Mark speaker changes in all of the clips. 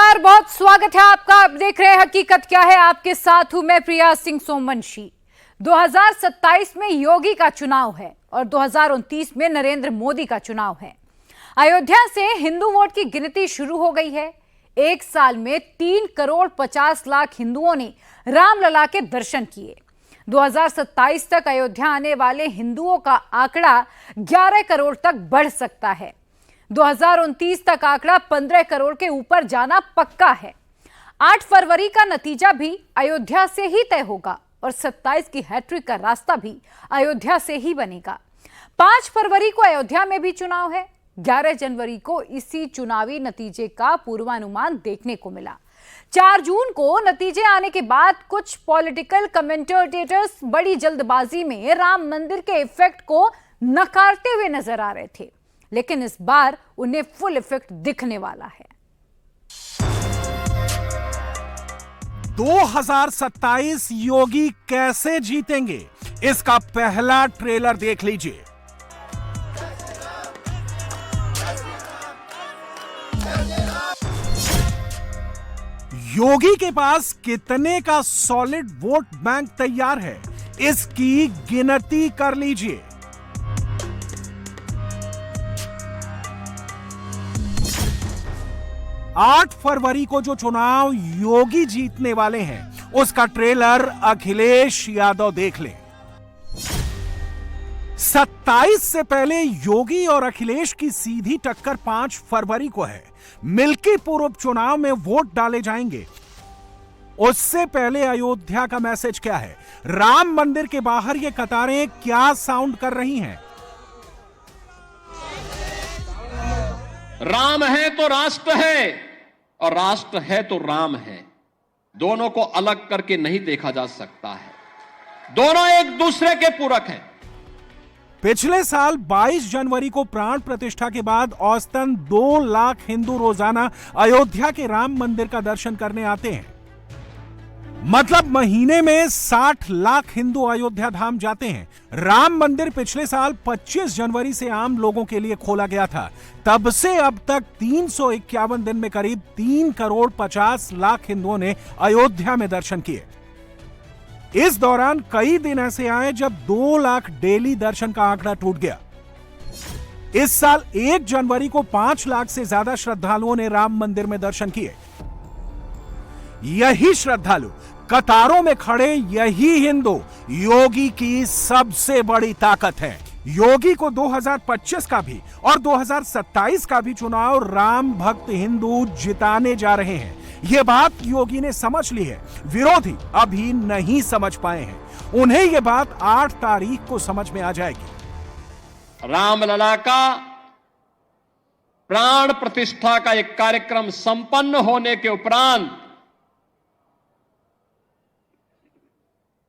Speaker 1: नमस्कार, बहुत स्वागत है आपका। आप देख रहे हैं हकीकत क्या है। आपके साथ हूं मैं प्रिया सिंह सोमवंशी। 2027 में योगी का चुनाव है और 2029 में नरेंद्र मोदी का चुनाव है। अयोध्या से हिंदू वोट की गिनती शुरू हो गई है। एक साल में 3 करोड़ 50 लाख हिंदुओं ने रामलला के दर्शन किए। 2027 तक अयोध्या आने वाले हिंदुओं का आंकड़ा 11 करोड़ तक बढ़ सकता है। 2029 तक आंकड़ा 15 करोड़ के ऊपर जाना पक्का है। 8 फरवरी का नतीजा भी अयोध्या से ही तय होगा और 27 की हैट्रिक का रास्ता भी अयोध्या से ही बनेगा। 5 फरवरी को अयोध्या में भी चुनाव है। 11 जनवरी को इसी चुनावी नतीजे का पूर्वानुमान देखने को मिला। 4 जून को नतीजे आने के बाद कुछ पॉलिटिकल कमेंटेटर्स बड़ी जल्दबाजी में राम मंदिर के इफेक्ट को नकारते हुए नजर आ रहे थे, लेकिन इस बार उन्हें फुल इफेक्ट दिखने वाला है।
Speaker 2: 2027 योगी कैसे जीतेंगे, इसका पहला ट्रेलर देख लीजिए। योगी के पास कितने का सॉलिड वोट बैंक तैयार है, इसकी गिनती कर लीजिए। 8 फरवरी को जो चुनाव योगी जीतने वाले हैं, उसका ट्रेलर अखिलेश यादव देख लें। 27 से पहले योगी और अखिलेश की सीधी टक्कर 5 फरवरी को है। मिल्कीपुर उपचुनाव में वोट डाले जाएंगे। उससे पहले अयोध्या का मैसेज क्या है, राम मंदिर के बाहर ये कतारें क्या साउंड कर रही हैं?
Speaker 3: राम है तो राष्ट्र है और राष्ट्र है तो राम है। दोनों को अलग करके नहीं देखा जा सकता है। दोनों एक दूसरे के पूरक हैं।
Speaker 2: पिछले साल 22 जनवरी को प्राण प्रतिष्ठा के बाद औसतन 2 लाख हिंदू रोजाना अयोध्या के राम मंदिर का दर्शन करने आते हैं। मतलब महीने में 60 लाख हिंदू अयोध्या धाम जाते हैं। राम मंदिर पिछले साल 25 जनवरी से आम लोगों के लिए खोला गया था। तब से अब तक 351 दिन में करीब 3 करोड़ 50 लाख हिंदुओं ने अयोध्या में दर्शन किए। इस दौरान कई दिन ऐसे आए जब 2 लाख डेली दर्शन का आंकड़ा टूट गया। इस साल 1 जनवरी को 5 लाख से ज्यादा श्रद्धालुओं ने राम मंदिर में दर्शन किए। यही श्रद्धालु, कतारों में खड़े यही हिंदू योगी की सबसे बड़ी ताकत है। योगी को 2025 का भी और 2027 का भी चुनाव राम भक्त हिंदू जिताने जा रहे हैं। यह बात योगी ने समझ ली है। विरोधी अभी नहीं समझ पाए हैं। उन्हें यह बात 8 तारीख को समझ में आ जाएगी।
Speaker 3: रामलला का प्राण प्रतिष्ठा का एक कार्यक्रम संपन्न होने के उपरांत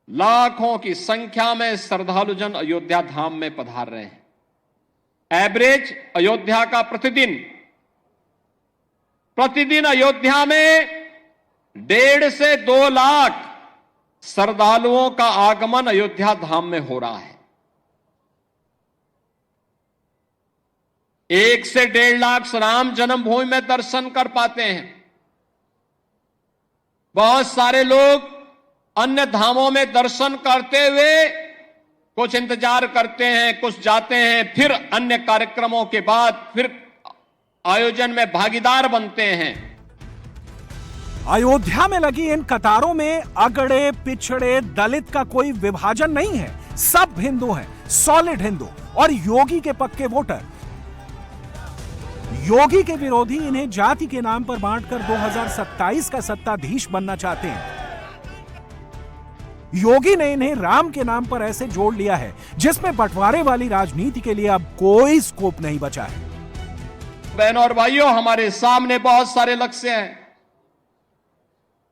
Speaker 3: लाखों की संख्या में श्रद्धालुजन अयोध्या धाम में पधार रहे हैं। एवरेज अयोध्या का प्रतिदिन अयोध्या में 1.5 से 2 लाख श्रद्धालुओं का आगमन अयोध्या धाम में हो रहा है। 1 से 1.5 लाख राम जन्मभूमि में दर्शन कर पाते हैं। बहुत सारे लोग अन्य धामों में दर्शन करते हुए कुछ इंतजार करते हैं, कुछ जाते हैं, फिर अन्य कार्यक्रमों के बाद फिर आयोजन में भागीदार बनते हैं।
Speaker 2: अयोध्या में लगी इन कतारों में अगड़े पिछड़े दलित का कोई विभाजन नहीं है। सब हिंदू हैं, सॉलिड हिंदू और योगी के पक्के वोटर। योगी के विरोधी इन्हें जाति के नाम पर बांटकर 2027 का सत्ताधीश बनना चाहते हैं। योगी ने इन्हें राम के नाम पर ऐसे जोड़ लिया है जिसमें बंटवारे वाली राजनीति के लिए अब कोई स्कोप नहीं बचा है।
Speaker 3: बहनों और भाइयों, हमारे सामने बहुत सारे लक्ष्य हैं।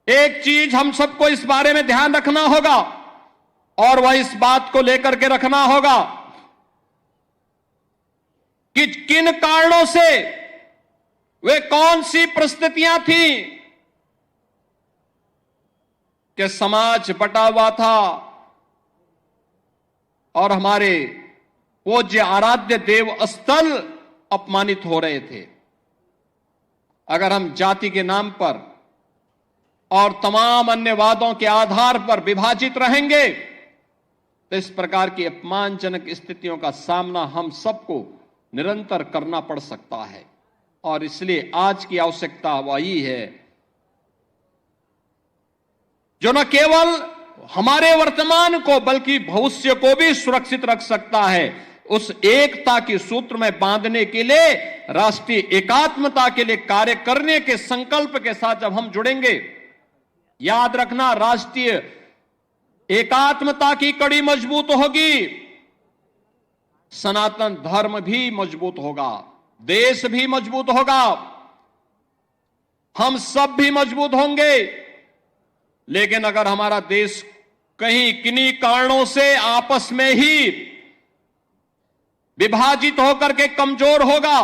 Speaker 3: एक चीज हम सबको इस बारे में ध्यान रखना होगा और वह इस बात को लेकर के रखना होगा कि किन कारणों से वे कौन सी परिस्थितियां थी कि समाज बटा हुआ था और हमारे पूज्य आराध्य देव स्थल अपमानित हो रहे थे। अगर हम जाति के नाम पर और तमाम अन्य वादों के आधार पर विभाजित रहेंगे तो इस प्रकार की अपमानजनक स्थितियों का सामना हम सबको निरंतर करना पड़ सकता है। और इसलिए आज की आवश्यकता वही है जो न केवल हमारे वर्तमान को बल्कि भविष्य को भी सुरक्षित रख सकता है। उस एकता के सूत्र में बांधने के लिए, राष्ट्रीय एकात्मता के लिए कार्य करने के संकल्प के साथ जब हम जुड़ेंगे, याद रखना राष्ट्रीय एकात्मता की कड़ी मजबूत होगी, सनातन धर्म भी मजबूत होगा, देश भी मजबूत होगा, हम सब भी मजबूत होंगे। लेकिन अगर हमारा देश कहीं किन्हीं कारणों से आपस में ही विभाजित होकर के कमजोर होगा,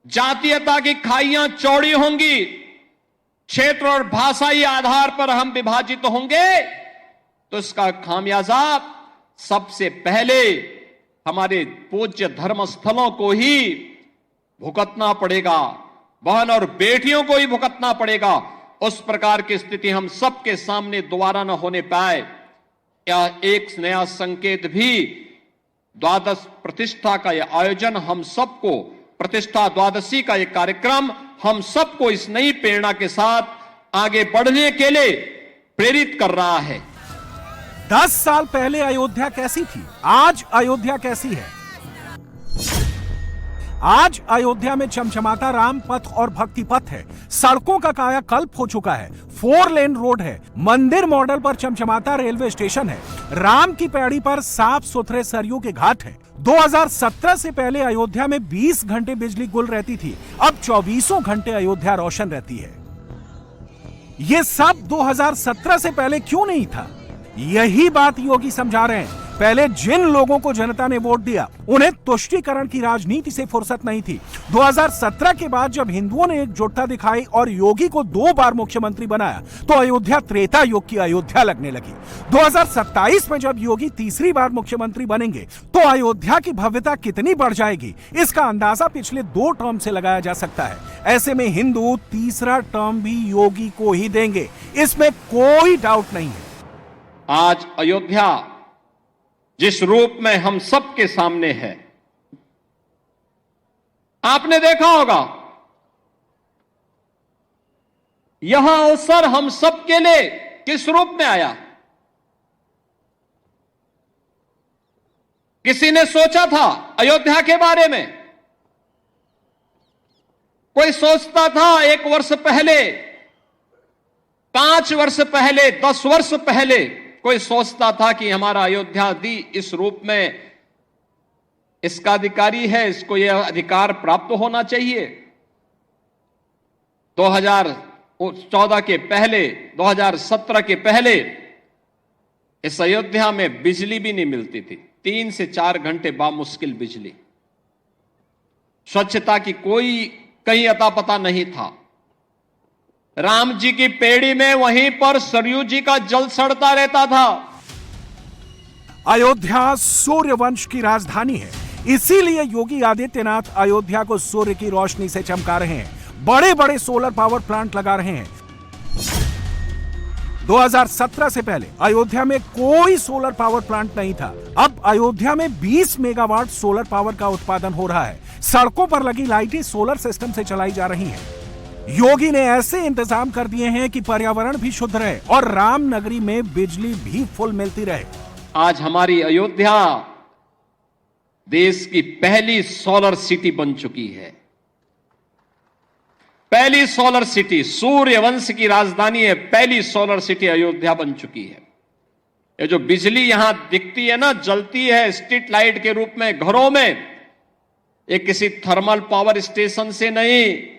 Speaker 3: जातीयता की खाइयां चौड़ी होंगी, क्षेत्र और भाषाई आधार पर हम विभाजित होंगे, तो इसका खामियाजा सबसे पहले हमारे पूज्य धर्म स्थलों को ही भुगतना पड़ेगा, बहन और बेटियों को ही भुगतना पड़ेगा। उस प्रकार की स्थिति हम सबके सामने दोबारा न होने पाए, यह एक नया संकेत भी द्वादश प्रतिष्ठा का यह आयोजन हम सबको, प्रतिष्ठा द्वादशी का यह कार्यक्रम हम सबको इस नई प्रेरणा के साथ आगे बढ़ने के लिए प्रेरित कर रहा है।
Speaker 2: 10 साल पहले अयोध्या कैसी थी, आज अयोध्या कैसी है? आज अयोध्या में चमचमाता राम पथ और भक्ति पथ है, सड़कों का कायाकल्प हो चुका है, 4 लेन रोड है, मंदिर मॉडल पर चमचमाता रेलवे स्टेशन है, राम की पैड़ी पर साफ सुथरे सरयू के घाट है। 2017 से पहले अयोध्या में 20 घंटे बिजली गुल रहती थी, अब 24 घंटे अयोध्या रोशन रहती है। ये सब 2017 से पहले क्यों नहीं था? यही बात योगी समझा रहे हैं। पहले जिन लोगों को जनता ने वोट दिया उन्हें तुष्टीकरण की राजनीति से फुर्सत नहीं थी। 2017 के बाद जब हिंदुओं ने एकजुटता दिखाई और योगी को 2 बार मुख्यमंत्री बनाया तो अयोध्या त्रेता युग की अयोध्या लगने लगी। 2027 में जब योगी तीसरी बार मुख्यमंत्री बनेंगे तो अयोध्या की भव्यता कितनी बढ़ जाएगी, इसका अंदाजा पिछले 2 टर्म से लगाया जा सकता है। ऐसे में हिंदू तीसरा टर्म भी योगी को ही देंगे, इसमें कोई डाउट नहीं है।
Speaker 3: आज अयोध्या जिस रूप में हम सबके सामने है, आपने देखा होगा, यह अवसर हम सबके लिए किस रूप में आया? किसी ने सोचा था अयोध्या के बारे में? कोई सोचता था 1 वर्ष पहले, 5 वर्ष पहले, 10 वर्ष पहले कोई सोचता था कि हमारा अयोध्या दी इस रूप में इसका अधिकारी है, इसको यह अधिकार प्राप्त होना चाहिए? 2014 के पहले, 2017 के पहले इस अयोध्या में बिजली भी नहीं मिलती थी, 3 से 4 घंटे बामुश्किल बिजली, स्वच्छता की कोई कहीं अता पता नहीं था। राम जी की पेड़ी में वहीं पर सरयू जी का जल सड़ता रहता था।
Speaker 2: अयोध्या सूर्य वंश की राजधानी है, इसीलिए योगी आदित्यनाथ अयोध्या को सूर्य की रोशनी से चमका रहे हैं, बड़े बड़े सोलर पावर प्लांट लगा रहे हैं। 2017 से पहले अयोध्या में कोई सोलर पावर प्लांट नहीं था, अब अयोध्या में 20 मेगावाट सोलर पावर का उत्पादन हो रहा है। सड़कों पर लगी लाइटें सोलर सिस्टम से चलाई जा रही हैं। योगी ने ऐसे इंतजाम कर दिए हैं कि पर्यावरण भी शुद्ध रहे और राम नगरी में बिजली भी फुल मिलती रहे।
Speaker 3: आज हमारी अयोध्या देश की पहली सोलर सिटी बन चुकी है। पहली सोलर सिटी, सूर्य वंश की राजधानी है, पहली सोलर सिटी अयोध्या बन चुकी है। ये जो बिजली यहां दिखती है ना, जलती है स्ट्रीट लाइट के रूप में घरों में, ये किसी थर्मल पावर स्टेशन से नहीं,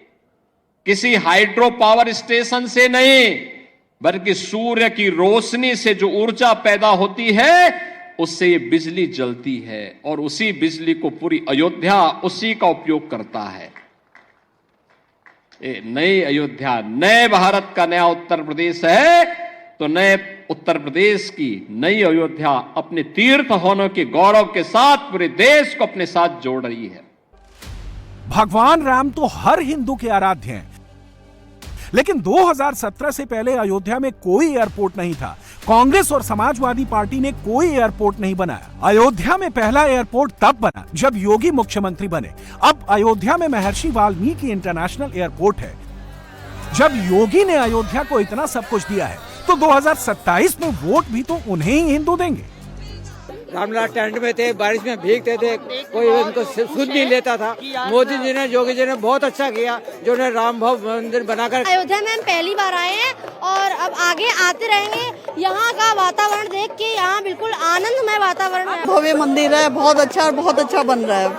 Speaker 3: किसी हाइड्रो पावर स्टेशन से नहीं, बल्कि सूर्य की रोशनी से जो ऊर्जा पैदा होती है उससे ये बिजली जलती है और उसी बिजली को पूरी अयोध्या उसी का उपयोग करता है। ये नई अयोध्या, नए भारत का नया उत्तर प्रदेश है, तो नए उत्तर प्रदेश की नई अयोध्या अपने तीर्थ होने के गौरव के साथ पूरे देश को अपने साथ जोड़ रही है।
Speaker 2: भगवान राम तो हर हिंदू के आराध्य हैं, लेकिन 2017 से पहले अयोध्या में कोई एयरपोर्ट नहीं था। कांग्रेस और समाजवादी पार्टी ने कोई एयरपोर्ट नहीं बनाया। अयोध्या में पहला एयरपोर्ट तब बना जब योगी मुख्यमंत्री बने। अब अयोध्या में महर्षि वाल्मीकि इंटरनेशनल एयरपोर्ट है। जब योगी ने अयोध्या को इतना सब कुछ दिया है, तो 2027 में वोट भी तो उन्हें ही हिंदू देंगे।
Speaker 4: रामनाथ टेंट में थे, बारिश में भीगते थे, कोई उनको सुध नहीं लेता था। मोदी जी ने, योगी जी ने बहुत अच्छा किया जो ने राम भवन मंदिर बनाकर।
Speaker 5: अयोध्या में हम पहली बार आए हैं और अब आगे आते रहेंगे। यहाँ का वातावरण देख के यहाँ बिल्कुल आनंदमय वातावरण है।
Speaker 6: भव्य मंदिर है, बहुत अच्छा बन रहा है।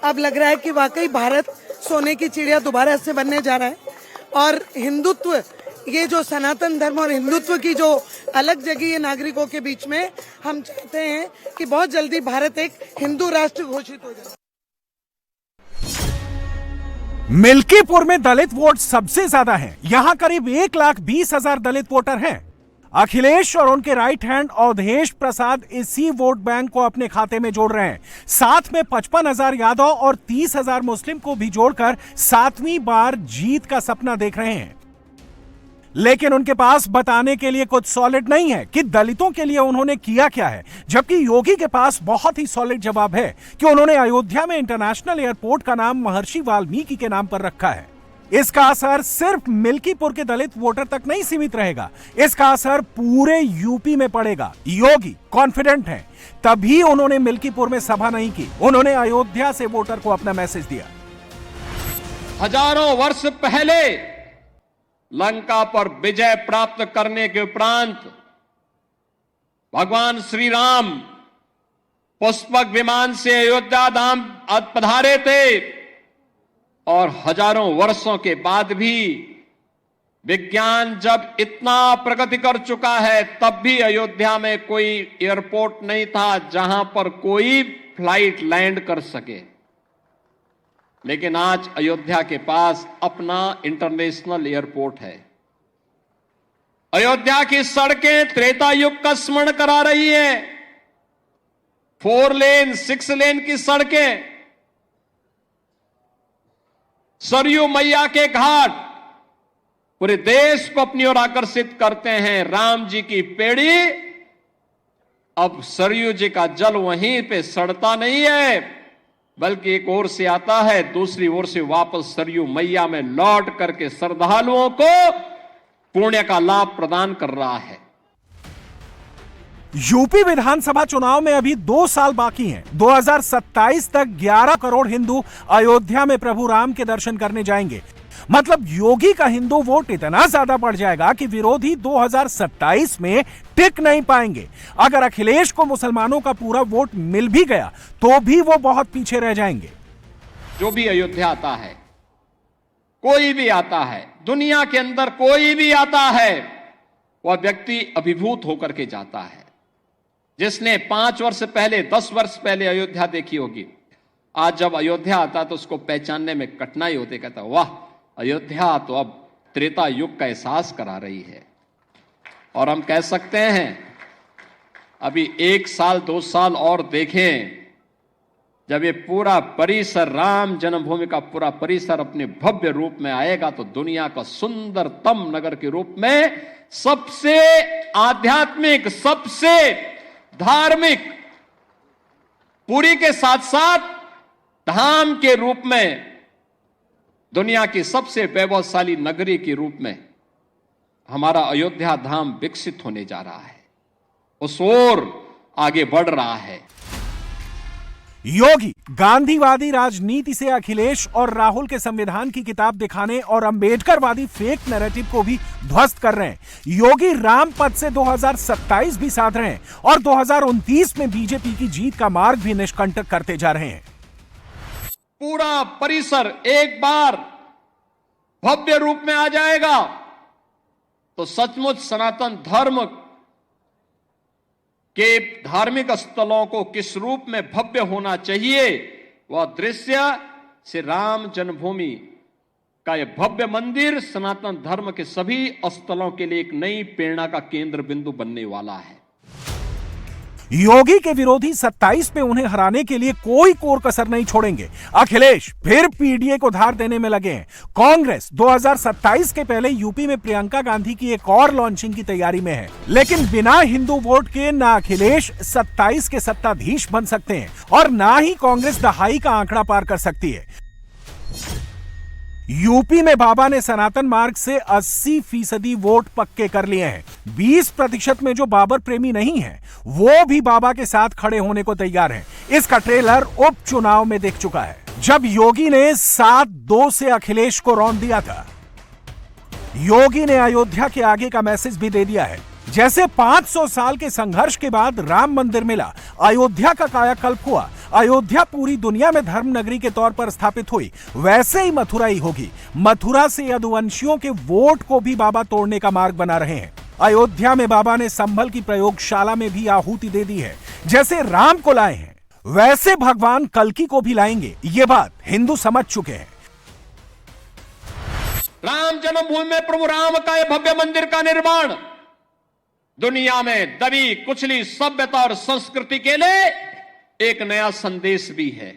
Speaker 7: अब लग रहा है कि वाकई भारत सोने की चिड़िया दोबारा से बनने जा रहा है और हिंदुत्व, ये जो सनातन धर्म और हिंदुत्व की जो अलग जगह है नागरिकों के बीच में, हम चाहते हैं कि बहुत जल्दी भारत एक हिंदू राष्ट्र घोषित हो जाए।
Speaker 2: मिल्कीपुर में दलित वोट सबसे ज्यादा हैं। यहां करीब 1,20,000 दलित वोटर हैं। अखिलेश और उनके राइट हैंड अवधेश प्रसाद इसी वोट बैंक को अपने खाते में जोड़ रहे हैं। साथ में 55,000 यादव और 30,000 मुस्लिम को भी जोड़कर 7वीं बार जीत का सपना देख रहे हैं। लेकिन उनके पास बताने के लिए कुछ सॉलिड नहीं है कि दलितों के लिए उन्होंने किया क्या है, जबकि योगी के पास बहुत ही सॉलिड जवाब है कि उन्होंने अयोध्या में इंटरनेशनल एयरपोर्ट का नाम महर्षि वाल्मीकि के नाम पर रखा है। इसका असर सिर्फ मिल्कीपुर के दलित वोटर तक नहीं सीमित रहेगा, इसका असर पूरे यूपी में पड़ेगा। योगी कॉन्फिडेंट हैं, तभी उन्होंने मिल्कीपुर में सभा नहीं की। उन्होंने अयोध्या से वोटर को अपना मैसेज दिया।
Speaker 3: हजारों वर्ष पहले लंका पर विजय प्राप्त करने के उपरांत भगवान श्री राम पुष्पक विमान से अयोध्या धाम पधारे थे और हजारों वर्षों के बाद भी विज्ञान जब इतना प्रगति कर चुका है, तब भी अयोध्या में कोई एयरपोर्ट नहीं था जहां पर कोई फ्लाइट लैंड कर सके। लेकिन आज अयोध्या के पास अपना इंटरनेशनल एयरपोर्ट है। अयोध्या की सड़कें त्रेता युग का स्मरण करा रही है। 4 लेन 6 लेन की सड़कें, सरयू मैया के घाट पूरे देश को अपनी ओर आकर्षित करते हैं। राम जी की पेड़ी, अब सरयू जी का जल वहीं पे सड़ता नहीं है, बल्कि एक ओर से आता है, दूसरी ओर से वापस सरयू मैया में लौट करके श्रद्धालुओं को पुण्य का लाभ प्रदान कर रहा है।
Speaker 2: यूपी विधानसभा चुनाव में अभी 2 साल बाकी हैं। 2027 तक 11 करोड़ हिंदू अयोध्या में प्रभु राम के दर्शन करने जाएंगे। मतलब योगी का हिंदू वोट इतना ज्यादा बढ़ जाएगा कि विरोधी 2027 में टिक नहीं पाएंगे। अगर अखिलेश को मुसलमानों का पूरा वोट मिल भी गया तो भी वो बहुत पीछे रह जाएंगे।
Speaker 3: जो भी अयोध्या आता है, कोई भी आता है, दुनिया के अंदर कोई भी आता है, वह व्यक्ति अभिभूत होकर के जाता है। जिसने 5 वर्ष पहले, 10 वर्ष पहले अयोध्या देखी होगी, आज जब अयोध्या आता तो उसको पहचानने में कठिनाई होती। कहता वाह, अयोध्या तो अब त्रेता युग का एहसास करा रही है। और हम कह सकते हैं अभी 1 साल 2 साल और देखें, जब ये पूरा परिसर, राम जन्मभूमि का पूरा परिसर अपने भव्य रूप में आएगा, तो दुनिया का सुंदरतम नगर के रूप में, सबसे आध्यात्मिक, सबसे धार्मिक, पुरी के साथ साथ धाम के रूप में, दुनिया की सबसे वैभवशाली नगरी के रूप में हमारा अयोध्या धाम विकसित होने जा रहा है, उस ओर आगे बढ़ रहा है।
Speaker 2: योगी गांधीवादी राजनीति से अखिलेश और राहुल के संविधान की किताब दिखाने और अंबेडकरवादी फेक नैरेटिव को भी ध्वस्त कर रहे हैं। योगी राम पद से 2027 भी साध रहे हैं और 2029 में बीजेपी की जीत का मार्ग भी निष्कंटक करते जा रहे हैं।
Speaker 3: पूरा परिसर एक बार भव्य रूप में आ जाएगा तो सचमुच सनातन धर्म के धार्मिक स्थलों को किस रूप में भव्य होना चाहिए, वह दृश्य से राम जन्मभूमि का यह भव्य मंदिर सनातन धर्म के सभी स्थलों के लिए एक नई प्रेरणा का केंद्र बिंदु बनने वाला है।
Speaker 2: योगी के विरोधी 27 में उन्हें हराने के लिए कोई कोर कसर नहीं छोड़ेंगे। अखिलेश फिर पीडीए को धार देने में लगे हैं। कांग्रेस 2027 के पहले यूपी में प्रियंका गांधी की एक और लॉन्चिंग की तैयारी में है, लेकिन बिना हिंदू वोट के ना अखिलेश 27 के सत्ताधीश बन सकते हैं और ना ही कांग्रेस दहाई का आंकड़ा पार कर सकती है। यूपी में बाबा ने सनातन मार्ग से 80% वोट पक्के कर लिए हैं। 20% में जो बाबर प्रेमी नहीं है वो भी बाबा के साथ खड़े होने को तैयार हैं। इसका ट्रेलर उपचुनाव में देख चुका है, जब योगी ने 7-2 से अखिलेश को रौंद दिया था। योगी ने अयोध्या के आगे का मैसेज भी दे दिया है। जैसे 500 साल के संघर्ष के बाद राम मंदिर मिला, अयोध्या का कायाकल्प हुआ, अयोध्या पूरी दुनिया में धर्म नगरी के तौर पर स्थापित हुई, वैसे ही मथुरा ही होगी। मथुरा से यदुवंशियों के वोट को भी बाबा तोड़ने का मार्ग बना रहे हैं। अयोध्या में बाबा ने संभल की प्रयोगशाला में भी आहुति दे दी है। जैसे राम को लाए हैं वैसे भगवान कल्कि को भी लाएंगे, ये बात हिंदू समझ चुके हैं।
Speaker 3: राम जन्मभूमि में प्रभु राम का यह भव्य मंदिर का निर्माण दुनिया में दबी कुचली सभ्यता और संस्कृति के लिए एक नया संदेश भी है।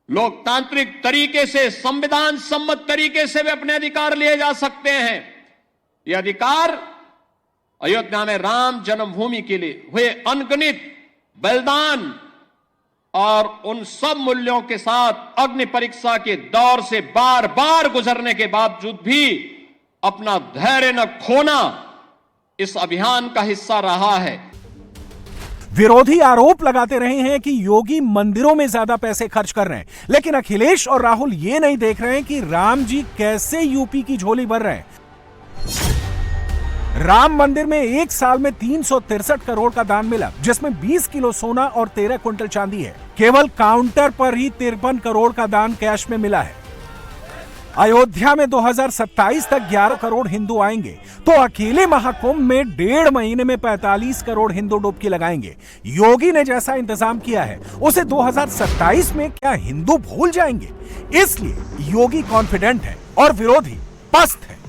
Speaker 3: लोकतांत्रिक तरीके से, संविधान सम्मत तरीके से वे अपने अधिकार लिए जा सकते हैं। यह अधिकार अयोध्या में राम जन्मभूमि के लिए हुए अनगिनत बलिदान और उन सब मूल्यों के साथ अग्नि परीक्षा के दौर से बार बार गुजरने के बावजूद भी अपना धैर्य न खोना इस अभियान का हिस्सा रहा है।
Speaker 2: विरोधी आरोप लगाते रहे हैं कि योगी मंदिरों में ज्यादा पैसे खर्च कर रहे हैं, लेकिन अखिलेश और राहुल ये नहीं देख रहे हैं कि राम जी कैसे यूपी की झोली भर रहे हैं। राम मंदिर में एक साल में 363 करोड़ का दान मिला, जिसमें 20 किलो सोना और 13 क्विंटल चांदी है। केवल काउंटर पर ही 53 करोड़ का दान कैश में मिला है। अयोध्या में 2027 तक 11 करोड़ हिंदू आएंगे, तो अकेले महाकुंभ में 1.5 महीने में 45 करोड़ हिंदू डुबकी लगाएंगे। योगी ने जैसा इंतजाम किया है उसे 2027 में क्या हिंदू भूल जाएंगे? इसलिए योगी कॉन्फिडेंट है और विरोधी पस्त है।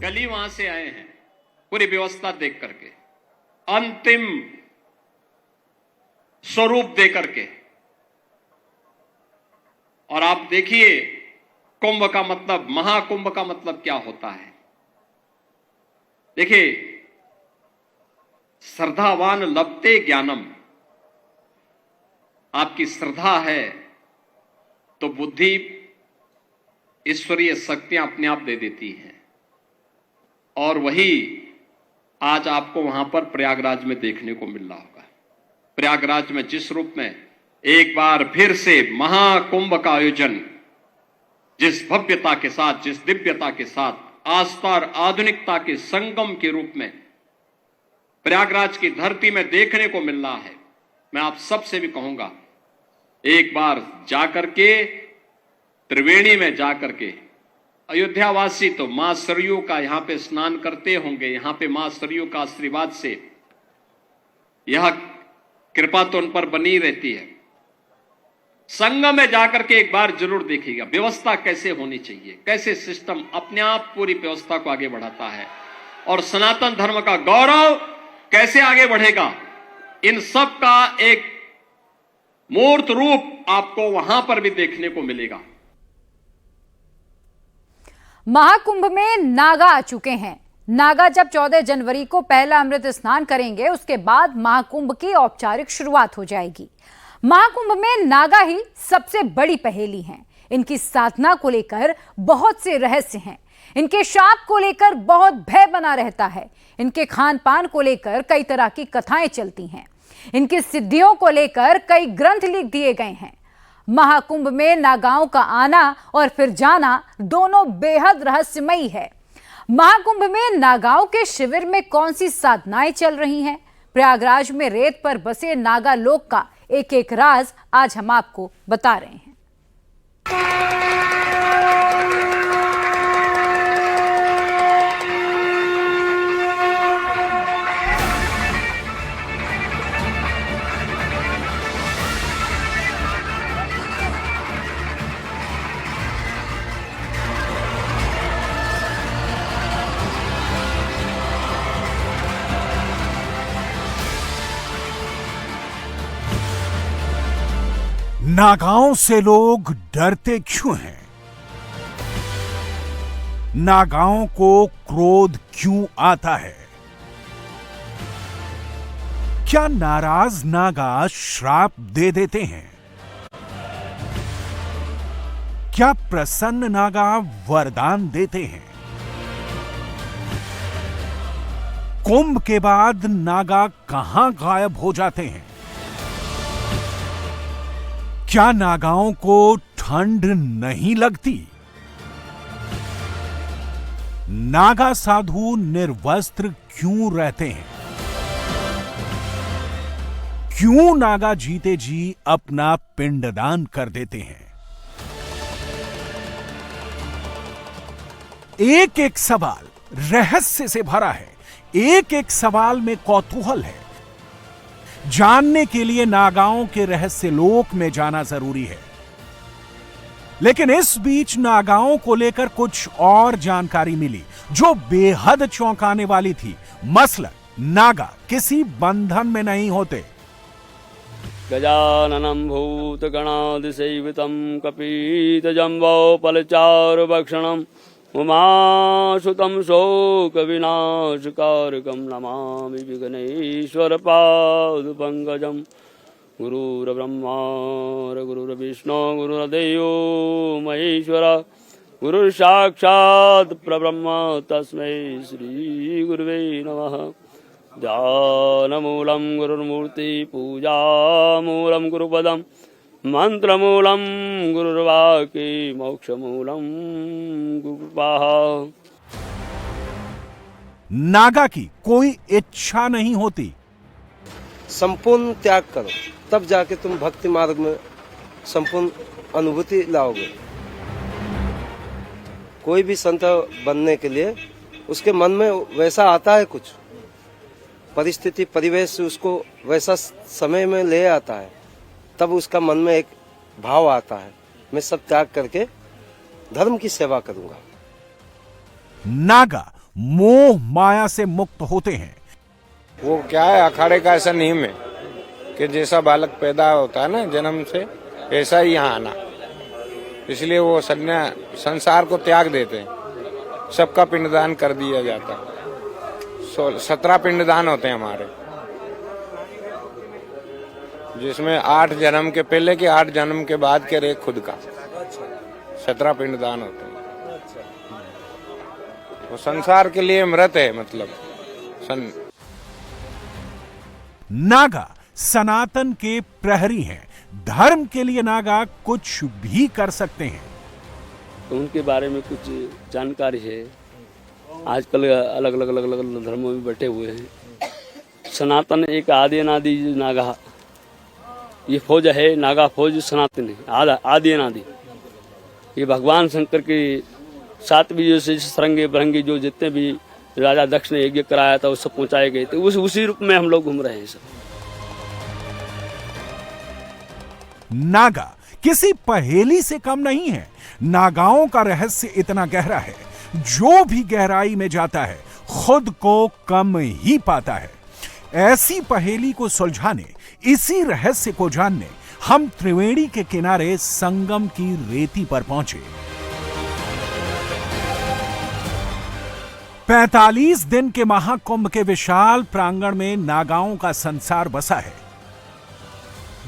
Speaker 3: गली वहां से आए हैं पूरी व्यवस्था देख करके, अंतिम स्वरूप दे करके। और आप देखिए कुंभ का मतलब, महाकुंभ का मतलब क्या होता है। देखिए, श्रद्धावान लभते ज्ञानम। आपकी श्रद्धा है तो बुद्धि, ईश्वरीय शक्तियां अपने आप दे देती हैं। और वही आज आपको वहां पर प्रयागराज में देखने को मिल रहा होगा। प्रयागराज में जिस रूप में एक बार फिर से महाकुंभ का आयोजन जिस भव्यता के साथ, जिस दिव्यता के साथ, आस्था और आधुनिकता के संगम के रूप में प्रयागराज की धरती में देखने को मिल रहा है, मैं आप सबसे भी कहूंगा एक बार जाकर के, त्रिवेणी में जाकर के, अयोध्यावासी तो मां सरयू का यहां पे स्नान करते होंगे, यहां पे मां सरयू का आशीर्वाद से यह कृपा तो उन पर बनी रहती है। संगम में जाकर के एक बार जरूर देखिएगा व्यवस्था कैसे होनी चाहिए, कैसे सिस्टम अपने आप पूरी व्यवस्था को आगे बढ़ाता है और सनातन धर्म का गौरव कैसे आगे बढ़ेगा। इन सब का एक मूर्त रूप आपको वहां पर भी देखने को मिलेगा।
Speaker 1: महाकुंभ में नागा आ चुके हैं। नागा जब 14 जनवरी को पहला अमृत स्नान करेंगे, उसके बाद महाकुंभ की औपचारिक शुरुआत हो जाएगी। महाकुंभ में नागा ही सबसे बड़ी पहेली हैं। इनकी साधना को लेकर बहुत से रहस्य हैं। इनके शाप को लेकर बहुत भय बना रहता है। इनके खान पान को लेकर कई तरह की कथाएं चलती हैं। इनकी सिद्धियों को लेकर कई ग्रंथ लिख दिए गए हैं। महाकुंभ में नागाओं का आना और फिर जाना दोनों बेहद रहस्यमयी है। महाकुंभ में नागाओं के शिविर में कौन सी साधनाएं चल रही हैं? प्रयागराज में रेत पर बसे नागा लोक का एक एक राज आज हम आपको बता रहे हैं।
Speaker 2: नागाओं से लोग डरते क्यों हैं? नागाओं को क्रोध क्यों आता है? क्या नाराज नागा श्राप दे देते हैं? क्या प्रसन्न नागा वरदान देते हैं? कुंभ के बाद नागा कहां गायब हो जाते हैं? क्या नागाओं को ठंड नहीं लगती? नागा साधु निर्वस्त्र क्यों रहते हैं? क्यों नागा जीते जी अपना पिंडदान कर देते हैं? एक एक सवाल रहस्य से भरा है। एक एक सवाल में कौतूहल है। जानने के लिए नागाओं के रहस्य लोक में जाना जरूरी है। लेकिन इस बीच नागाओं को लेकर कुछ और जानकारी मिली जो बेहद चौंकाने वाली थी। मसलन नागा किसी बंधन में नहीं होते।
Speaker 8: गजाननं भूतगणादिसेवितं कपीतजम्बोफलचारुभक्षणम् उमासुतं शोकविनाशकारकं नमामि विघ्नेश्वरपादपङ्कजं। गुरुर्ब्रह्मा गुरुर्विष्णु गुरुर्देवो महेश्वर गुरुर्साक्षात् परब्रह्म तस्मै श्रीगुरुवे नमः। ध्यानमूलं गुरुर्मूर्ति पूजामूलं गुरुपदम् मंत्रमूलम गुरुर्वाक्य मोक्षमूलम गुरुकृपाः।
Speaker 2: नागा की कोई इच्छा नहीं होती।
Speaker 9: संपूर्ण त्याग करो, तब जाके तुम भक्ति मार्ग में संपूर्ण अनुभूति लाओगे। कोई भी संत बनने के लिए उसके मन में वैसा आता है, कुछ परिस्थिति परिवेश से उसको वैसा समय में ले आता है, तब उसका मन में एक भाव आता है, मैं सब त्याग करके धर्म की सेवा करूंगा।
Speaker 2: नागा मोह माया से मुक्त होते हैं।
Speaker 10: वो क्या है, अखाड़े का ऐसा नियम है कि जैसा बालक पैदा होता है ना जन्म से, ऐसा ही यहाँ आना। इसलिए वो संसार को त्याग देते हैं, सबका पिंडदान कर दिया जाता है। 17 पिंडदान होते हैं हमारे, जिसमें 8 जन्म के पहले के, 8 जन्म के बाद के, एक खुद का 17 पिंडदान होते हैं। वो संसार के लिए मृत है, मतलब
Speaker 2: नागा सनातन के प्रहरी हैं। धर्म के लिए नागा कुछ भी कर सकते हैं।
Speaker 8: तो उनके बारे में कुछ जानकारी है। आजकल अलग अलग धर्मों में बैठे हुए हैं। सनातन एक आदि अनादि नागा, ये फौज है, नागा फौज सनातन है, आदि अनादि। ये भगवान शंकर की 7 बीजों से सरंगे बरंगे जो जितने भी राजा दक्ष ने यज्ञ कराया था वो सब पहुंचाए गए थे। उसी रूप में हम लोग घूम रहे हैं सब।
Speaker 2: नागा किसी पहेली से कम नहीं है। नागाओं का रहस्य इतना गहरा है, जो भी गहराई में जाता है खुद को कम ही पाता है। ऐसी पहेली को सुलझाने, इसी रहस्य को जानने हम त्रिवेणी के किनारे संगम की रेती पर पहुंचे। 45 दिन के महाकुंभ के विशाल प्रांगण में नागाओं का संसार बसा है,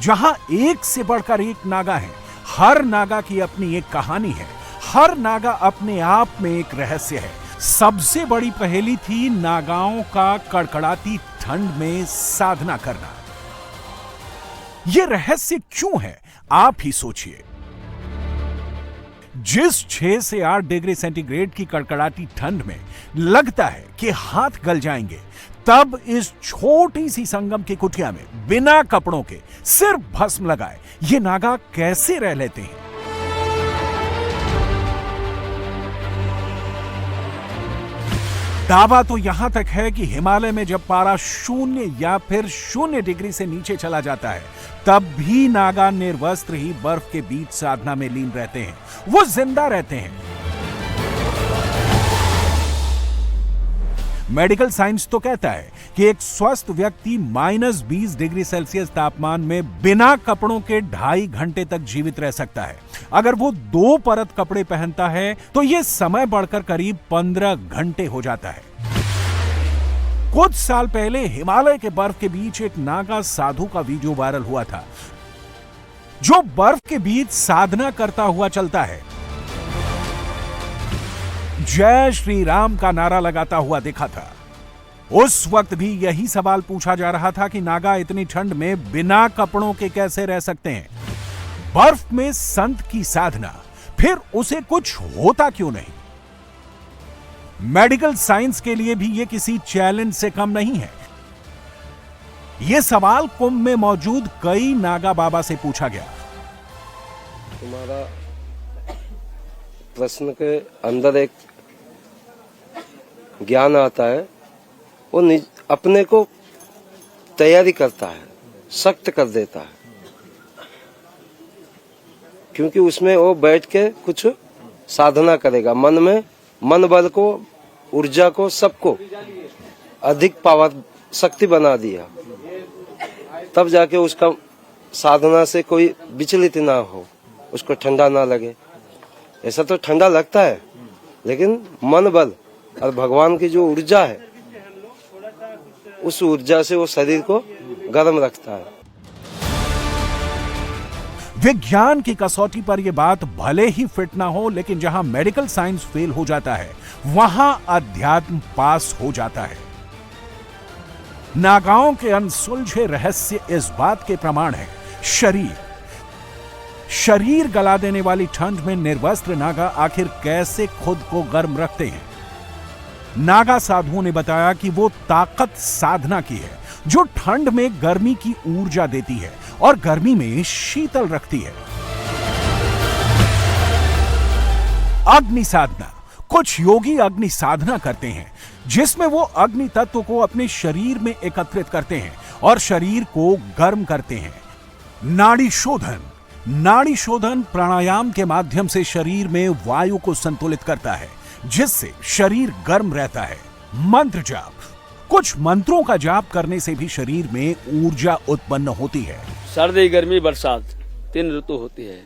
Speaker 2: जहां एक से बढ़कर एक नागा है। हर नागा की अपनी एक कहानी है, हर नागा अपने आप में एक रहस्य है। सबसे बड़ी पहेली थी नागाओं का कड़कड़ाती ठंड में साधना करना। यह रहस्य क्यों है, आप ही सोचिए। जिस 6 से 8 डिग्री सेंटीग्रेड की कड़कड़ाती ठंड में लगता है कि हाथ गल जाएंगे, तब इस छोटी सी संगम की कुटिया में बिना कपड़ों के, सिर्फ भस्म लगाए, ये नागा कैसे रह लेते हैं? दावा तो यहां तक है कि हिमालय में जब पारा 0 या फिर 0 डिग्री से नीचे चला जाता है, तब भी नागा निर्वस्त्र ही बर्फ के बीच साधना में लीन रहते हैं। वो जिंदा रहते हैं। मेडिकल साइंस तो कहता है कि एक स्वस्थ व्यक्ति -20 डिग्री सेल्सियस तापमान में बिना कपड़ों के 2.5 घंटे तक जीवित रह सकता है। अगर वो 2 परत कपड़े पहनता है तो यह समय बढ़कर करीब 15 घंटे हो जाता है। कुछ साल पहले हिमालय के बर्फ के बीच एक नागा साधु का वीडियो वायरल हुआ था, जो बर्फ के बीच साधना करता हुआ चलता है, जय श्री राम का नारा लगाता हुआ दिखा था। उस वक्त भी यही सवाल पूछा जा रहा था कि नागा इतनी ठंड में बिना कपड़ों के कैसे रह सकते हैं। बर्फ में संत की साधना, फिर उसे कुछ होता क्यों नहीं? मेडिकल साइंस के लिए भी यह किसी चैलेंज से कम नहीं है। यह सवाल कुंभ में मौजूद कई नागा बाबा से पूछा गया।
Speaker 9: तुम्हारा प्रश्न के अंदर एक ज्ञान आता है, वो अपने को तैयारी करता है, सख्त कर देता है, क्योंकि उसमें वो बैठ के कुछ साधना करेगा। मन में मन बल को, ऊर्जा को, सबको अधिक पावर शक्ति बना दिया, तब जाके उसका साधना से कोई विचलित ना हो, उसको ठंडा ना लगे। ऐसा तो ठंडा लगता है, लेकिन मन बल और भगवान की जो ऊर्जा है, उस ऊर्जा से वो शरीर को गर्म रखता है।
Speaker 2: विज्ञान की कसौटी पर यह बात भले ही फिट ना हो, लेकिन जहां मेडिकल साइंस फेल हो जाता है, वहां अध्यात्म पास हो जाता है। नागाओं के अनसुलझे रहस्य इस बात के प्रमाण है। शरीर गला देने वाली ठंड में निर्वस्त्र नागा आखिर कैसे खुद को गर्म रखते हैं? नागा साधुओं ने बताया कि वो ताकत साधना की है, जो ठंड में गर्मी की ऊर्जा देती है और गर्मी में शीतल रखती है। अग्नि साधना। कुछ योगी अग्नि साधना करते हैं, जिसमें वो अग्नि तत्व को अपने शरीर में एकत्रित करते हैं और शरीर को गर्म करते हैं। नाड़ी शोधन। नाड़ी शोधन प्राणायाम के माध्यम से शरीर में वायु को संतुलित करता है, जिससे शरीर गर्म रहता है। मंत्र जाप। कुछ मंत्रों का जाप करने से भी शरीर में ऊर्जा उत्पन्न होती है।
Speaker 8: सर्दी, गर्मी, बरसात 3 ऋतु होती है।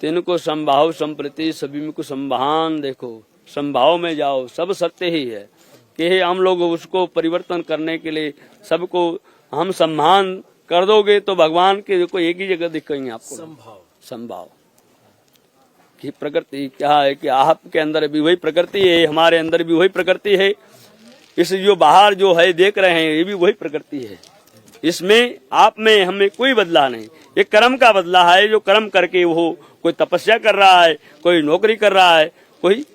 Speaker 8: 3 को संभाव संप्रति, सभी में को संभान देखो। संभाव में जाओ, सब सत्य ही है कि हम लोग उसको परिवर्तन करने के लिए सबको हम सम्मान कर दोगे तो भगवान के कोई एक ही जगह दिखेंगे आपको। संभाव कि प्रकृति क्या है कि आपके अंदर भी वही प्रकृति है, हमारे अंदर भी वही प्रकृति है। इस जो बाहर जो है देख रहे हैं, ये भी वही प्रकृति है। इसमें आप में हमें कोई बदला नहीं, ये कर्म का बदला है। जो कर्म करके वो कोई तपस्या कर रहा है, कोई नौकरी कर रहा है, कोई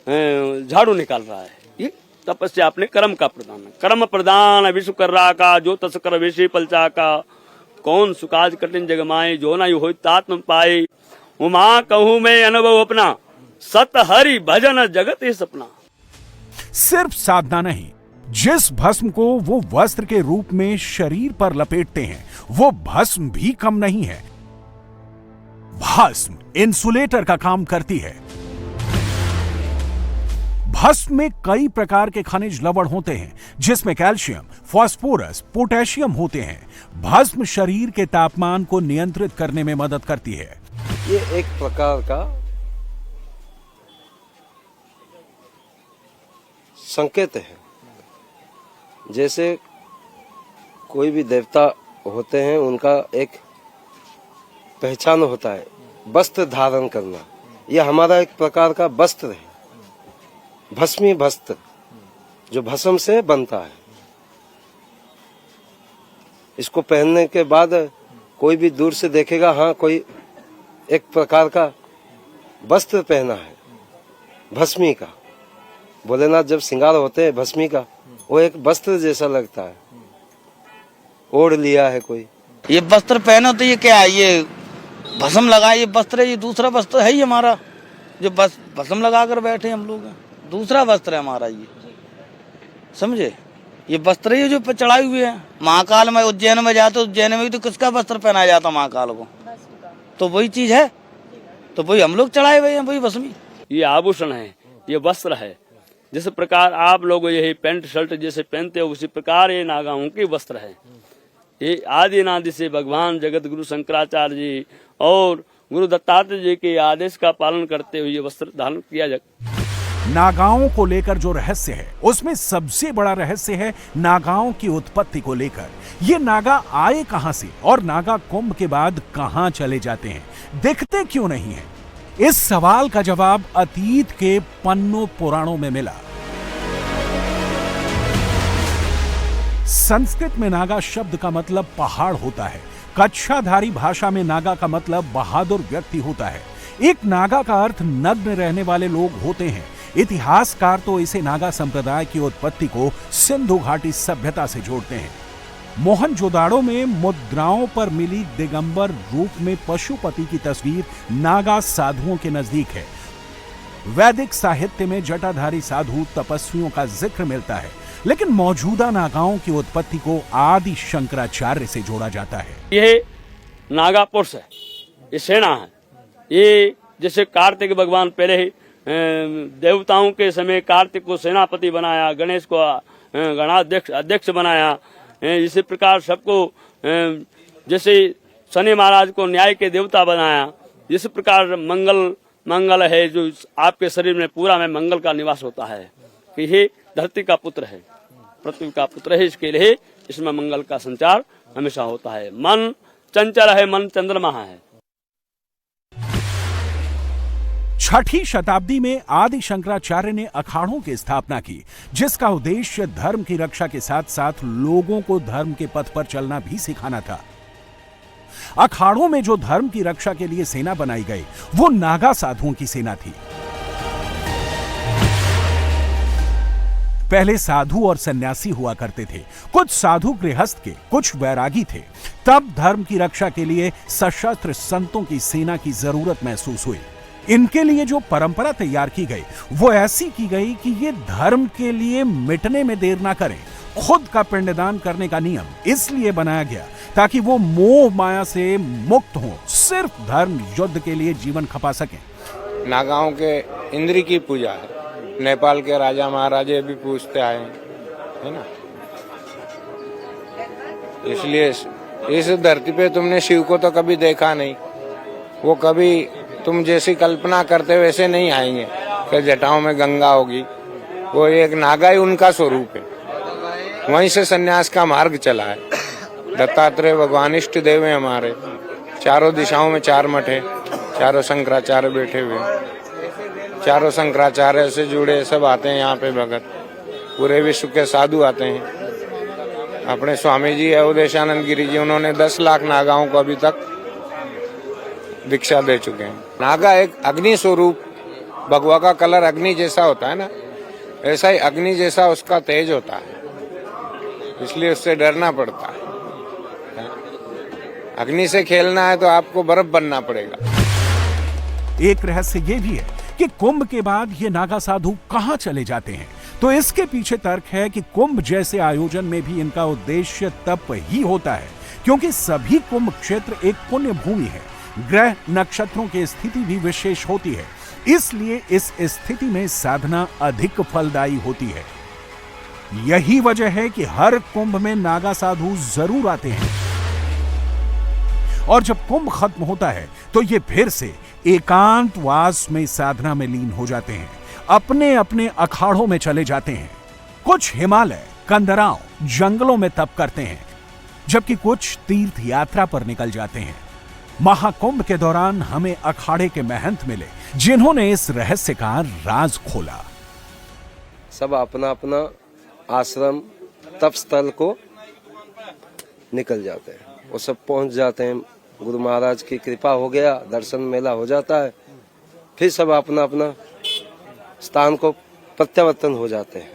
Speaker 8: झाड़ू निकाल रहा है, ये तपस्या अपने कर्म का प्रदान है। कर्म प्रदान विश्व कर रहा का, जो तस्कर विषय पलचा का, कौन सुकाज कठिन जगमाए, जो ना हो तात्म पाए। उमा कहूं मैं अनुभव अपना, सत हरि भजन जगत ही सपना।
Speaker 2: सिर्फ साधना नहीं, जिस भस्म को वो वस्त्र के रूप में शरीर पर लपेटते हैं, वो भस्म भी कम नहीं है। भस्म इंसुलेटर का काम करती है। भस्म में कई प्रकार के खनिज लवण होते हैं, जिसमें कैल्शियम, फास्फोरस, पोटेशियम होते हैं। भस्म शरीर के तापमान को नियंत्रित करने में मदद करती है।
Speaker 9: ये एक प्रकार का संकेत है। जैसे कोई भी देवता होते हैं, उनका एक पहचान होता है, वस्त्र धारण करना। यह हमारा एक प्रकार का वस्त्र है, भस्मी वस्त्र, जो भस्म से बनता है। इसको पहनने के बाद कोई भी दूर से देखेगा, हाँ कोई एक प्रकार का वस्त्र पहना है भस्मी का। भोलेनाथ जब श्रृंगार होते हैं भस्मी का, वो एक वस्त्र जैसा लगता है, ओढ़ लिया है कोई।
Speaker 11: ये वस्त्र पहनो तो ये क्या है, ये भस्म लगा, ये वस्त्र, ये दूसरा वस्त्र है ही हमारा, जो बस भस्म लगा कर बैठे हम लोग, दूसरा वस्त्र है हमारा ये, समझे। ये वस्त्र ये जो चढ़ाए हुए हैं। महाकाल में उज्जैन में जाते, उज्जैन में भी तो किसका वस्त्र पहनाया जाता महाकाल को, तो वही चीज है, तो वही हम लोग चढ़ाए हुए हैं, वही भस्मी।
Speaker 8: ये आभूषण है, ये वस्त्र है, जिस प्रकार आप लोग यही पैंट शर्ट जैसे पहनते हो उसी प्रकार ये नागाओं के वस्त्र है। ये आदि अनादि से भगवान जगत गुरु शंकराचार्य जी और गुरु दत्तात्रेय जी के आदेश का पालन करते हुए ये वस्त्र धारण किया जाता।
Speaker 2: नागाओं को लेकर जो रहस्य है उसमें सबसे बड़ा रहस्य है नागाओं की उत्पत्ति को लेकर। ये नागा आए कहां से और नागा कुंभ के बाद कहां चले जाते हैं, दिखते क्यों नहीं है? इस सवाल का जवाब अतीत के पन्नों पुराणों में मिला। संस्कृत में नागा शब्द का मतलब पहाड़ होता है। कच्छाधारी भाषा में नागा का मतलब बहादुर व्यक्ति होता है। एक नागा का अर्थ नग्न रहने वाले लोग होते हैं। इतिहासकार तो इसे नागा संप्रदाय की उत्पत्ति को सिंधु घाटी सभ्यता से जोड़ते हैं। मोहनजोदाड़ो में मुद्राओं पर मिली दिगंबर रूप में पशुपति की तस्वीर नागा साधुओं के नजदीक है। वैदिक साहित्य में जटाधारी साधु तपस्वियों का जिक्र मिलता है, लेकिन मौजूदा नागाओं की उत्पत्ति को आदि शंकराचार्य से जोड़ा जाता है।
Speaker 8: यह नागा पुरुष है, ये सेना है। ये जैसे कार्तिक भगवान पहले देवताओं के समय कार्तिक को सेनापति बनाया, गणेश को अध्यक्ष बनाया, इसी प्रकार सबको जैसे शनि महाराज को न्याय के देवता बनाया। इस प्रकार मंगल है जो आपके शरीर में पूरा में मंगल का निवास होता है कि ये धरती का पुत्र है, पृथ्वी का पुत्र है, इसके लिए इसमें मंगल का संचार हमेशा होता है। मन चंचल है, मन चंद्रमा है।
Speaker 2: छठी शताब्दी में आदि शंकराचार्य ने अखाड़ों की स्थापना की, जिसका उद्देश्य धर्म की रक्षा के साथ साथ लोगों को धर्म के पथ पर चलना भी सिखाना था। अखाड़ों में जो धर्म की रक्षा के लिए सेना बनाई गई वो नागा साधुओं की सेना थी। पहले साधु और सन्यासी हुआ करते थे, कुछ साधु गृहस्थ के, कुछ वैरागी थे। तब धर्म की रक्षा के लिए सशस्त्र संतों की सेना की जरूरत महसूस हुई। इनके लिए जो परंपरा तैयार की गई वो ऐसी की गई कि ये धर्म के लिए मिटने में देर ना करें। खुद का पिंडदान करने का नियम इसलिए बनाया गया ताकि वो मोह माया से मुक्त हों, सिर्फ धर्म युद्ध के लिए जीवन खपा सकें।
Speaker 10: नागाओं के इंद्र की पूजा है, नेपाल के राजा महाराजे भी पूजते आए है ना। इसलिए इस धरती पे तुमने शिव को तो कभी देखा नहीं, वो कभी तुम जैसी कल्पना करते वैसे नहीं आएंगे कि जटाओं में गंगा होगी। वो एक नागा ही उनका स्वरूप है। वहीं से सन्यास का मार्ग चला है। दत्तात्रेय भगवान इष्ट देव हैं हमारे। चारों दिशाओं में 4 मठ है, चारों शंकराचार्य बैठे हुए, चारों शंकराचार्य से जुड़े सब आते हैं यहाँ पे भगत। पूरे विश्व के साधु आते हैं। अपने स्वामी जी अवधेशानंद गिरी जी, उन्होंने 10 लाख नागाओं को अभी तक दीक्षा दे चुके हैं। नागा एक अग्नि स्वरूप, भगवा का कलर अग्नि जैसा होता है ना, ऐसा ही अग्नि जैसा उसका तेज होता है, इसलिए उससे डरना पड़ता है। अग्नि से खेलना है तो आपको बर्फ बनना पड़ेगा।
Speaker 2: एक रहस्य ये भी है कि कुंभ के बाद ये नागा साधु कहां चले जाते हैं। तो इसके पीछे तर्क है कि कुंभ जैसे आयोजन में भी इनका उद्देश्य तप ही होता है, क्योंकि सभी कुंभ क्षेत्र एक पुण्य भूमि है। ग्रह नक्षत्रों की स्थिति भी विशेष होती है, इसलिए इस स्थिति में साधना अधिक फलदायी होती है। यही वजह है कि हर कुंभ में नागा साधु जरूर आते हैं और जब कुंभ खत्म होता है तो ये फिर से एकांतवास में साधना में लीन हो जाते हैं, अपने अपने अखाड़ों में चले जाते हैं। कुछ हिमालय, कंदराओं, जंगलों में तप करते हैं, जबकि कुछ तीर्थ यात्रा पर निकल जाते हैं। महाकुंभ के दौरान हमें अखाड़े के महंत मिले, जिन्होंने इस रहस्य का राज खोला।
Speaker 9: सब अपना अपना आश्रम तप स्थल को निकल जाते हैं, वो सब पहुंच जाते हैं। गुरु महाराज की कृपा हो गया, दर्शन मेला हो जाता है, फिर सब अपना अपना स्थान को प्रत्यावर्तन हो जाते हैं।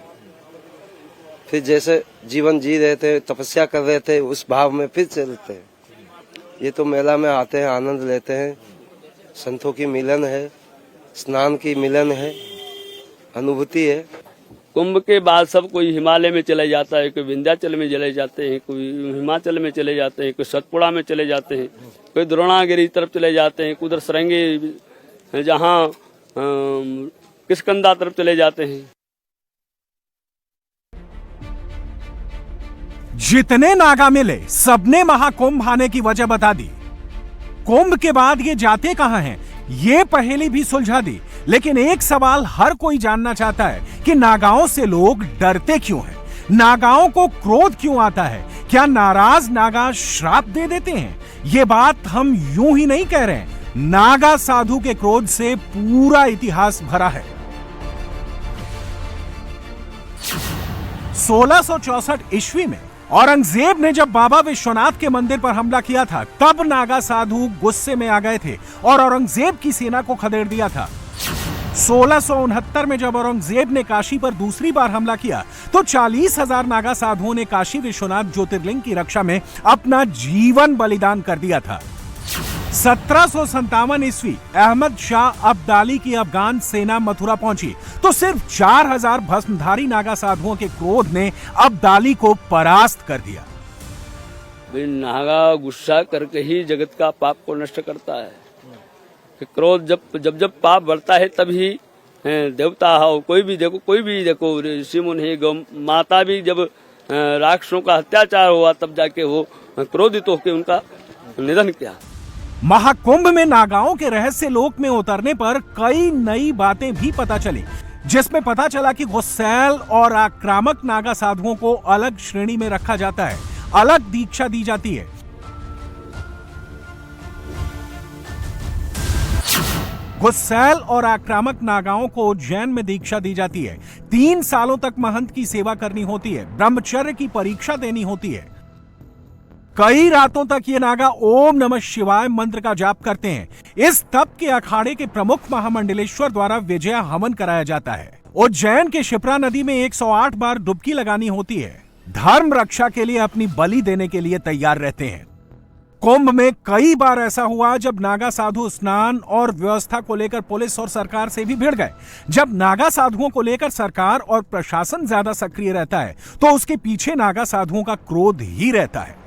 Speaker 9: फिर जैसे जीवन जी रहे थे, तपस्या कर रहे थे, उस भाव में फिर चलते हैं। ये तो मेला में आते हैं, आनंद लेते हैं, संतों की मिलन है, स्नान की मिलन है, अनुभूति है।
Speaker 8: कुंभ के बाद सब कोई हिमालय में चले जाता है, कोई विंध्याचल में चले जाते हैं, कोई हिमाचल में चले जाते हैं, कोई सतपुड़ा में चले जाते हैं, कोई द्रोणागिरी तरफ चले जाते हैं, उधर सरंगी जहाँ किष्किंधा तरफ चले जाते हैं।
Speaker 2: जितने नागा मिले सबने महाकुंभ आने की वजह बता दी। कुंभ के बाद ये जाते कहां हैं, ये पहेली भी सुलझा दी। लेकिन एक सवाल हर कोई जानना चाहता है कि नागाओं से लोग डरते क्यों हैं? नागाओं को क्रोध क्यों आता है? क्या नाराज नागा श्राप दे देते हैं? ये बात हम यूं ही नहीं कह रहे, नागा साधु के क्रोध से पूरा इतिहास भरा है। 1664 ईस्वी में औरंगजेब ने जब बाबा विश्वनाथ के मंदिर पर हमला किया था, तब नागा साधु गुस्से में आ गए थे और औरंगजेब की सेना को खदेड़ दिया था। 1669 में जब औरंगजेब ने काशी पर दूसरी बार हमला किया, तो 40,000 नागा साधुओं ने काशी विश्वनाथ ज्योतिर्लिंग की रक्षा में अपना जीवन बलिदान कर दिया था। 1757 ईस्वी अहमद शाह अब्दाली की अफगान सेना मथुरा पहुंची, तो सिर्फ 4,000 भस्मधारी नागा साधुओं के क्रोध ने अब्दाली को परास्त कर दिया।
Speaker 8: नागा गुस्सा करके ही जगत का पाप को नष्ट करता है। क्रोध जब पाप बढ़ता है तभी देवता हो, कोई भी देखो ऋषि मुनि गौ माता भी जब राक्षसों का अत्याचार हुआ तब जाके वो क्रोधित होकर उनका निधन किया।
Speaker 2: महाकुंभ में नागाओं के रहस्य लोक में उतरने पर कई नई बातें भी पता चली, जिसमें पता चला कि गुस्सैल और आक्रामक नागा साधुओं को अलग श्रेणी में रखा जाता है, अलग दीक्षा दी जाती है। गुस्सैल और आक्रामक नागाओं को जैन में दीक्षा दी जाती है। 3 सालों तक महंत की सेवा करनी होती है, ब्रह्मचर्य की परीक्षा देनी होती है। कई रातों तक ये नागा ओम नमः शिवाय मंत्र का जाप करते हैं। इस तप के अखाड़े के प्रमुख महामंडलेश्वर द्वारा विजया हवन कराया जाता है। उज्जैन के शिप्रा नदी में 108 बार डुबकी लगानी होती है। धर्म रक्षा के लिए अपनी बलि देने के लिए तैयार रहते हैं। कुंभ में कई बार ऐसा हुआ जब नागा साधु स्नान और व्यवस्था को लेकर पुलिस और सरकार से भी भिड़ गए। जब नागा साधुओं को लेकर सरकार और प्रशासन ज्यादा सक्रिय रहता है, तो उसके पीछे नागा साधुओं का क्रोध ही रहता है।